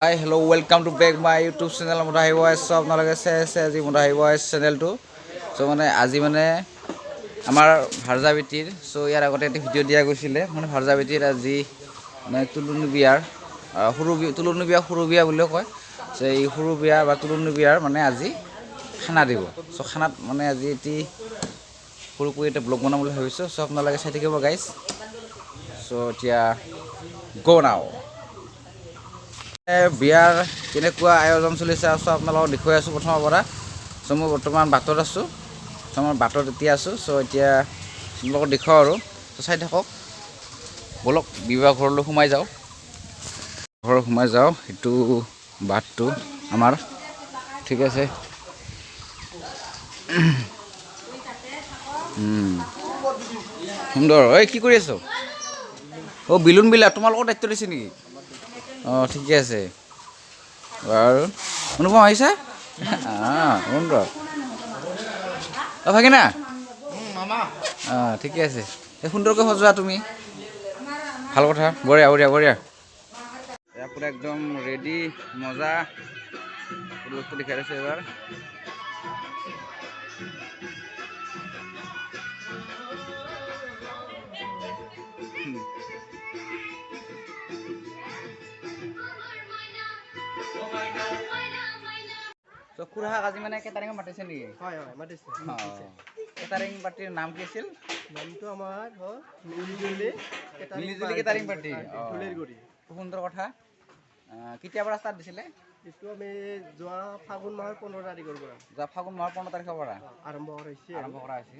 Hi, hello, welcome to back my YouTube channel Madahi voice so আপোনালোকে চাই আজি Madahi voice চেনেলটো so মানে আজি মানে আমাৰ ভাৰজা বেটিৰ সো ইয়াৰ আগতে এটা ভিডিও দিয়া গৈছিলে মানে ভাৰজা বেটিৰ আজি মানে তুলুনি বিয়াৰ সৰু বিয়া বুলিও কয় সো এই সৰু বিয়া বা তুলুনি বিয়াৰ মানে আজি খানা দিব সো খানাত মানে আজি এটি সৰুকৈ এটা ব্লগ বনাম বুলি ভাবিছোঁ সো আপোনালোকে চাই থাকিব গাইজ সো এতিয়া go now বিয়াৰ কেনেকুৱা আয়োজন চলিছে আছো আপোনালোকক দেখুৱাই আছো প্ৰথমৰ পৰা সো মই বৰ্তমান বাটত আছো সো মই বাটত এতিয়া আছো সো এতিয়া আপোনালোকক দেখুৱাও আৰু সো চাই থাকক বলক বিবাহ ঘৰলৈ সোমাই যাওঁ এইটো বাটটো আমাৰ ঠিক আছে সুন্দৰ ঐ কি কৰি আছো ও বিলুন বিলা তোমালোকৰ দায়িত্ব দিছে নেকি অঁ ঠিকে আছে বাৰু অনুপম আহিছা সুন্দৰ অঁ ভাগিনা অঁ ঠিকে আছে এই সুন্দৰকৈ সজোৱা তুমি ভাল কথা বঢ়িয়া বঢ়িয়া বঢ়িয়া পুৰা একদম ৰেডি মজা বস্তু দেখাই দিছে এবাৰ তো খুৰাহাক আজি মানে কেটাৰিং মাতিছে নেকি হয় হয় মাতিছে কেটাৰিং পাৰ্টিৰ নাম কি আছিল নামটো আমাৰ মিলিজুলি কেটাৰিং পাৰ্টি ধুলেৰগুৰি সুন্দৰ কথা কেতিয়াৰ পৰা ষ্টাৰ্ট দিছিলে এইটো আমি যোৱা ফাগুন মাহৰ 15 তাৰিখৰ পৰা যোৱা ফাগুন মাহৰ 15 তাৰিখৰ পৰা আৰম্ভ কৰা হৈছে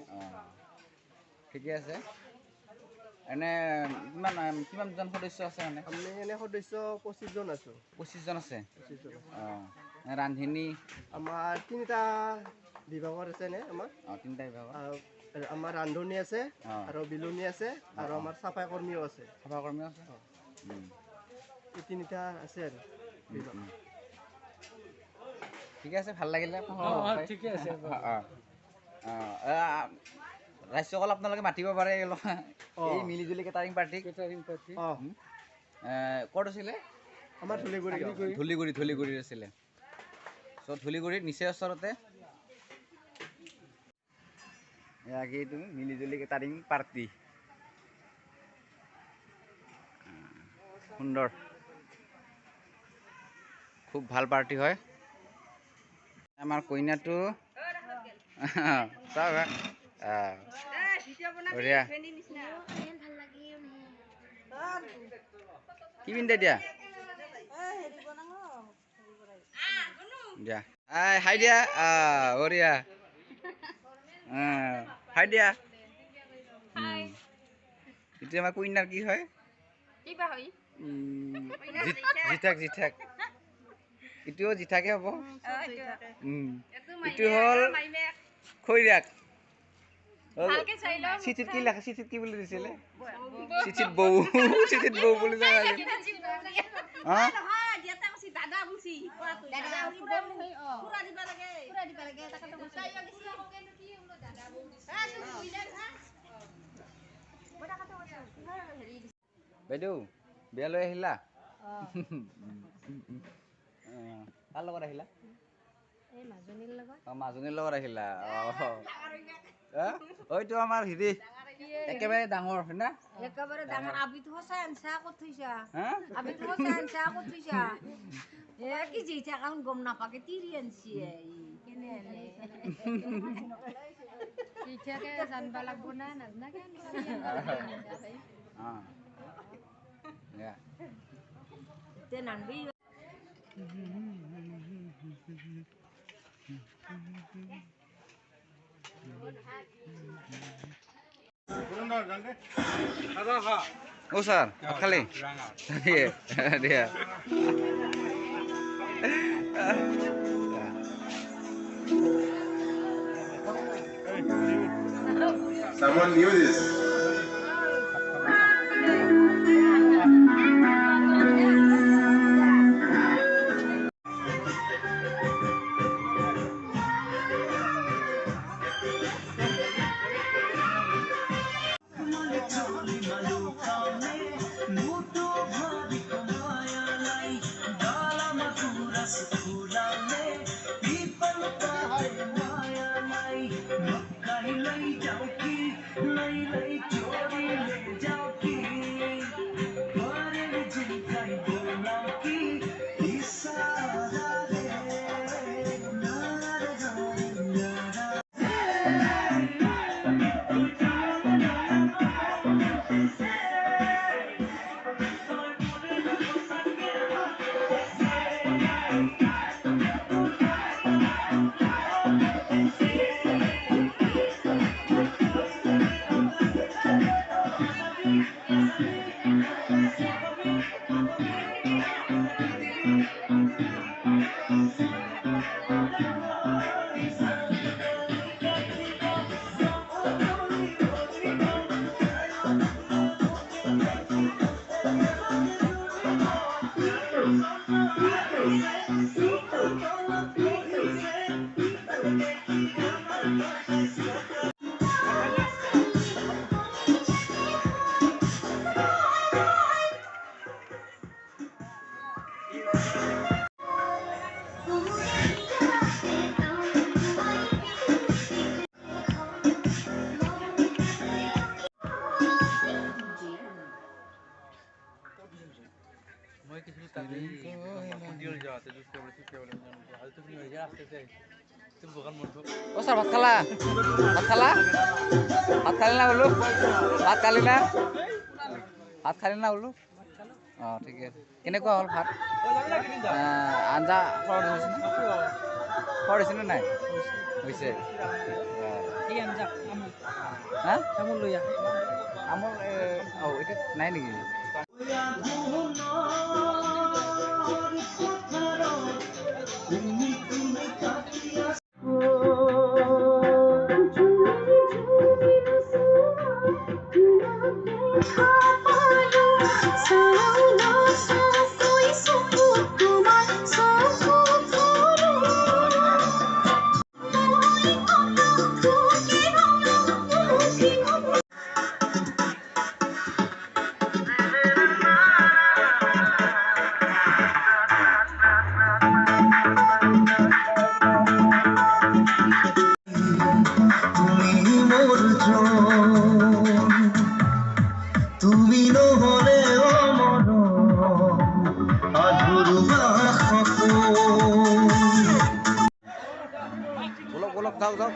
ঠিকে আছে এনে কিমানজন সদস্য আছে মানে আমি এনে সদস্য 25 জন আছো 25 জন আছে ৰান্ধনী আমাৰ তিনিটা বিভাগৰ আছে নে আমাৰ তিনিটা বিভাগ আমাৰ ৰান্ধনী আছে আৰু বিলুনি আছে আৰু আমাৰ চাফাই কৰ্মীও আছে এই তিনিটা আছে আৰু ঠিকে আছে ভাল লাগিলে ঠিকে আছে ৰাজ্যসকল আপোনালোকে মাতিব পাৰে এই মিলিজুলি কেটাৰিং পাৰ্টি ক'ত আছিলে আমাৰ ধুলিগুৰিত আছিলে চ' ধুলিগুৰিত নিচেই ওচৰতে তুমি মিলিজুলি কেটাৰিং পাৰ্টি সুন্দৰ খুব ভাল পাৰ্টি হয় আমাৰ কইনাটো চাওক বঢ়িয়া কি পিন্ধে দিয়া দিয়া হাই দিয়া বঢ়িয়া হাই দিয়া এতিয়া আমাৰ কইনাৰ কি হয় জিঠাক ইটোও জিঠাকে হ'ব ইটো হ'ল খৈৰাক চিঠিত কি লেখা চিঠিত কি বুলি দিছিলে চিঠিত বৌ বুলি বাইদেউ বিয়ালৈ আহিলা কাৰ লগত আহিলা মাজনীৰ লগত আহিলা এইটো আমাৰ হেৰি একেবাৰে ডাঙৰ হয় না একেবাৰে ডাঙৰ আবিত হসা আনসা ক'ত থৈছা আবিত হসা আনসা ক'ত থৈছা কি যেইটা কাউন গম নাপাকে তিৰি আনছি কেনে আনে কিটাকে জানবা লাগব না নাজনা কেন তে নানবি ও স্যার খালি দিয়া Someone knew this. ও স্যার ভাত খালা ভাত খালা ভাত খালি না বলো ভাত খালি না ভাত খালি না বলো অঁ ঠিকে আছে কেনেকুৱা হ'ল ভাত আঞ্জা খৰ হৈছেনে খৰ হৈছেনে নাই হৈছে হা তামোল লৈ আমোল এতিয়া নাই নেকি বলক যাওক যাওক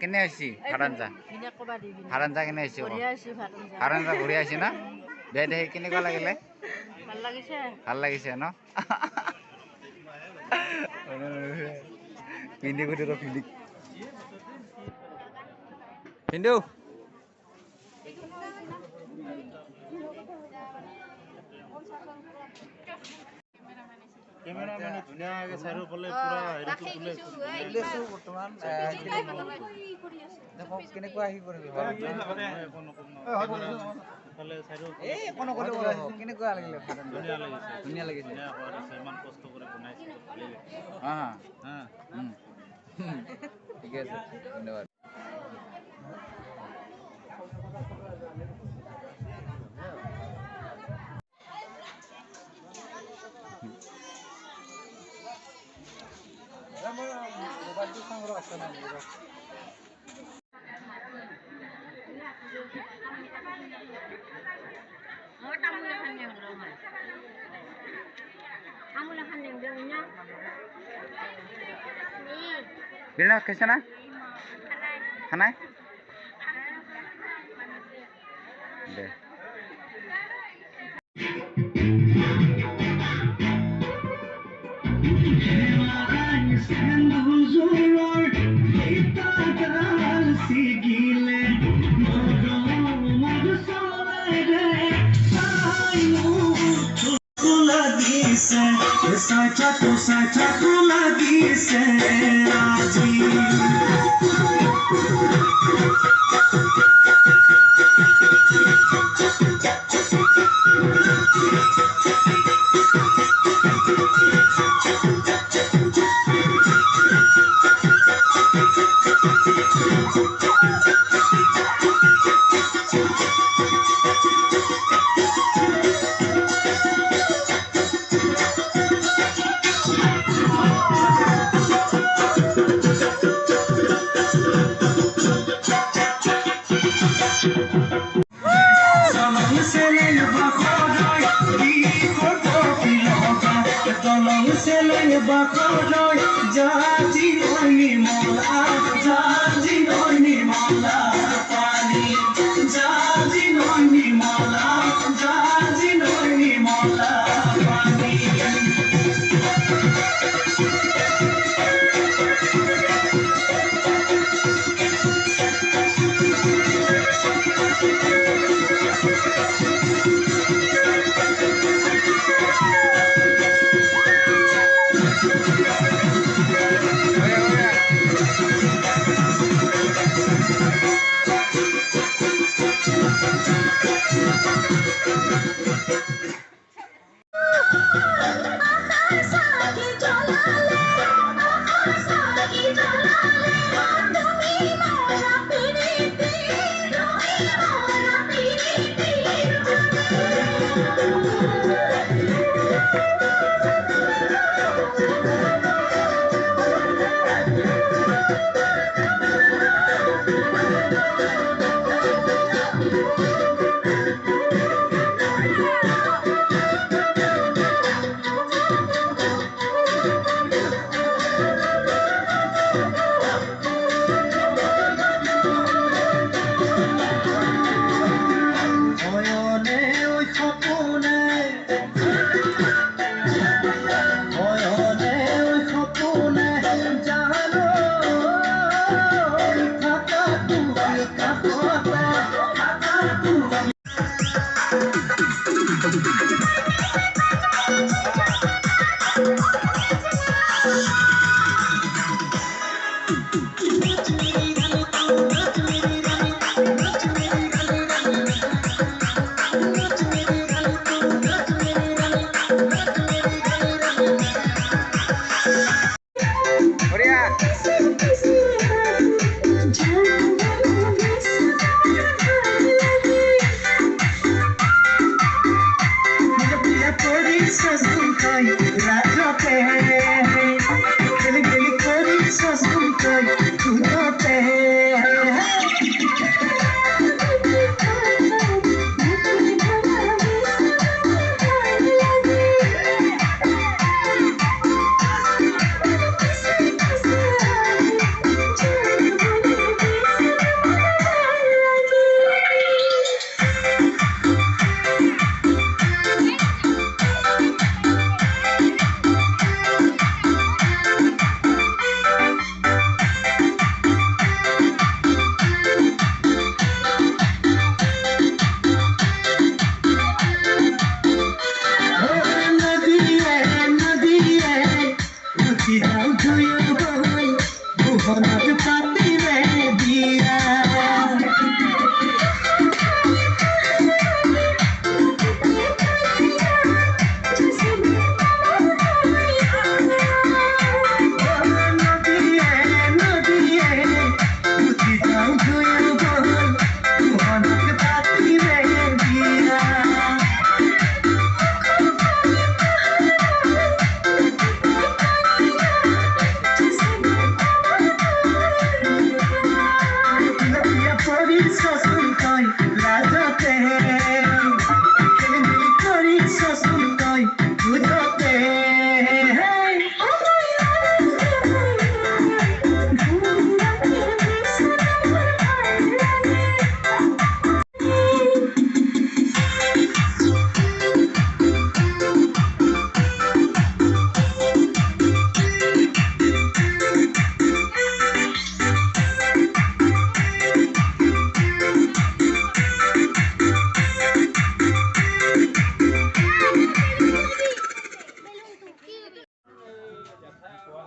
কেনে হৈছে ভাৰাঞ্জা ভাৰাঞ্জা কেনে হৈছে ভাৰাঞ্জা বঢ়িয়া হৈছে না দে দে কেনেকুৱা লাগিলে ভাল লাগিছে ন পিন্ধি কৰি পিন্ধি পিন্ধু কেমেৰামেনে ধুনীয়াকৈ চাৰিওফালে পুৰা হেৰিটো তুলিছো বৰ্তমান দেখক কেনেকুৱা আহি কৰিবি কেনেকুৱা লাগিলে ধুনীয়া লাগিছে ইমান কষ্ট কৰি বনাইছে ঠিকে আছে ধন্যবাদ Birna kaisa na? Hanai? De. Sacha lagi se aji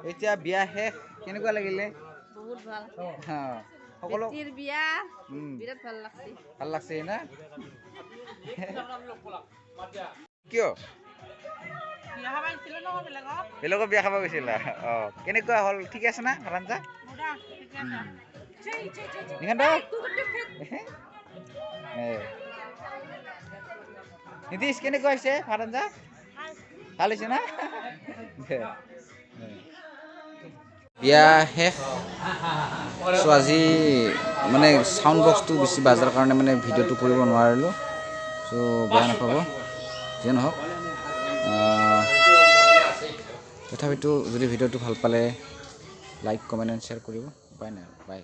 এতিয়া বিয়া শেষ কেনেকুৱা লাগিলে বহুত ভাল সকলো বেটিৰ বিয়া বিৰাট ভাল লাগছে ভাল লাগছে না কিয় বেলেগৰ বিয়া খাব গৈছিলা কেনেকুৱা হ'ল ঠিক আছে না ভাৰাঞ্জা নীতিশ কেনেকুৱা হৈছে ভাৰাঞ্জা ভাল হৈছে না বিয়া শেষ চ' আজি মানে চাউণ্ড বক্সটো বেছি বাজাৰ কাৰণে মানে ভিডিঅ'টো কৰিব নোৱাৰিলোঁ চ' বেয়া নাপাব যিয়ে নহওক তথাপিতো যদি ভিডিঅ'টো ভাল পালে লাইক কমেণ্ট এণ্ড শ্বেয়াৰ কৰিব। বাই নাই বাই।